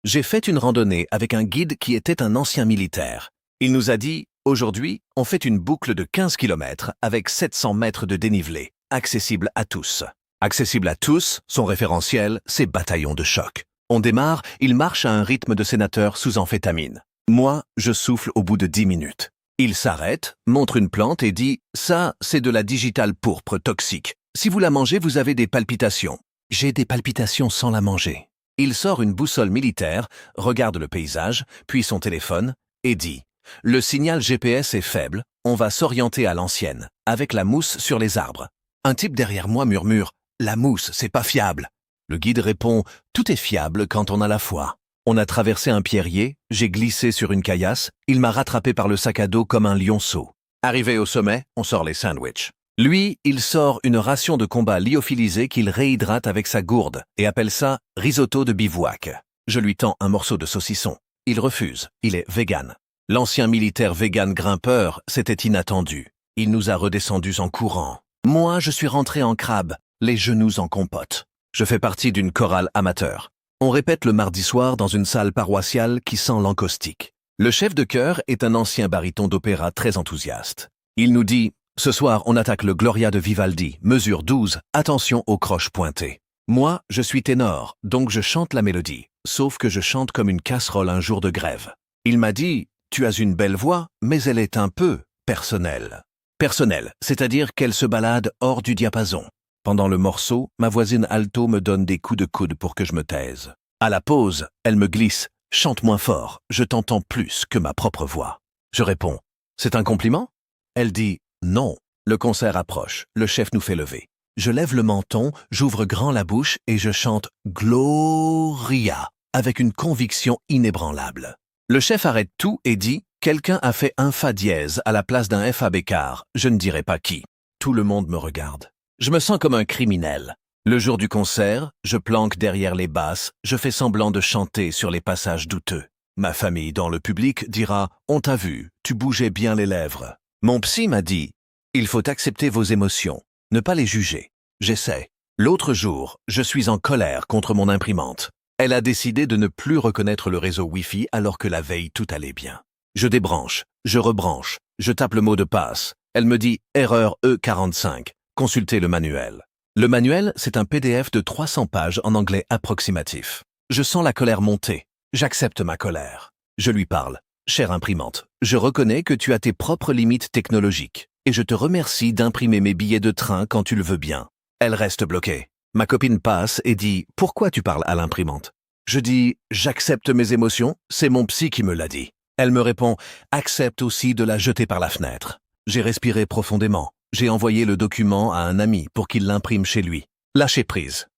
J'ai fait une randonnée avec un guide qui était un ancien militaire. Il nous a dit, aujourd'hui, on fait une boucle de 15 km avec 700 mètres de dénivelé, accessible à tous. Accessible à tous, son référentiel, c'est bataillon de choc. On démarre, il marche à un rythme de sénateur sous amphétamine. Moi, je souffle au bout de 10 minutes. Il s'arrête, montre une plante et dit « Ça, c'est de la digitale pourpre toxique. Si vous la mangez, vous avez des palpitations. » J'ai des palpitations sans la manger. Il sort une boussole militaire, regarde le paysage, puis son téléphone, et dit « Le signal GPS est faible, on va s'orienter à l'ancienne, avec la mousse sur les arbres. » Un type derrière moi murmure « La mousse, c'est pas fiable. » Le guide répond « Tout est fiable quand on a la foi. » On a traversé un pierrier, j'ai glissé sur une caillasse, il m'a rattrapé par le sac à dos comme un lionceau. Arrivé au sommet, on sort les sandwichs. Lui, il sort une ration de combat lyophilisée qu'il réhydrate avec sa gourde et appelle ça risotto de bivouac. Je lui tends un morceau de saucisson. Il refuse, il est vegan. L'ancien militaire vegan grimpeur, c'était inattendu. Il nous a redescendus en courant. Moi, je suis rentré en crabe, les genoux en compote. Je fais partie d'une chorale amateur. On répète le mardi soir dans une salle paroissiale qui sent l'encaustique. Le chef de chœur est un ancien baryton d'opéra très enthousiaste. Il nous dit « Ce soir, on attaque le Gloria de Vivaldi, mesure 12, attention aux croches pointées. » Moi, je suis ténor, donc je chante la mélodie, sauf que je chante comme une casserole un jour de grève. Il m'a dit « Tu as une belle voix, mais elle est un peu personnelle. » Personnelle, c'est-à-dire qu'elle se balade hors du diapason. Pendant le morceau, ma voisine alto me donne des coups de coude pour que je me taise. À la pause, elle me glisse « Chante moins fort, je t'entends plus que ma propre voix. » Je réponds « C'est un compliment ?» Elle dit « Non. » Le concert approche, le chef nous fait lever. Je lève le menton, j'ouvre grand la bouche et je chante « Gloria » avec une conviction inébranlable. Le chef arrête tout et dit « Quelqu'un a fait un fa dièse à la place d'un F à Bécard, je ne dirai pas qui. » Tout le monde me regarde. Je me sens comme un criminel. Le jour du concert, je planque derrière les basses, je fais semblant de chanter sur les passages douteux. Ma famille dans le public dira « On t'a vu, tu bougeais bien les lèvres. » Mon psy m'a dit « Il faut accepter vos émotions, ne pas les juger. » J'essaie. L'autre jour, je suis en colère contre mon imprimante. Elle a décidé de ne plus reconnaître le réseau Wi-Fi alors que la veille tout allait bien. Je débranche, je rebranche, je tape le mot de passe. Elle me dit « Erreur E45. » Consultez le manuel. Le manuel, c'est un PDF de 300 pages en anglais approximatif. Je sens la colère monter. J'accepte ma colère. Je lui parle. Chère imprimante, je reconnais que tu as tes propres limites technologiques et je te remercie d'imprimer mes billets de train quand tu le veux bien. Elle reste bloquée. Ma copine passe et dit « Pourquoi tu parles à l'imprimante ?» Je dis « J'accepte mes émotions, c'est mon psy qui me l'a dit. » Elle me répond « Accepte aussi de la jeter par la fenêtre. » J'ai respiré profondément. J'ai envoyé le document à un ami pour qu'il l'imprime chez lui. Lâcher prise.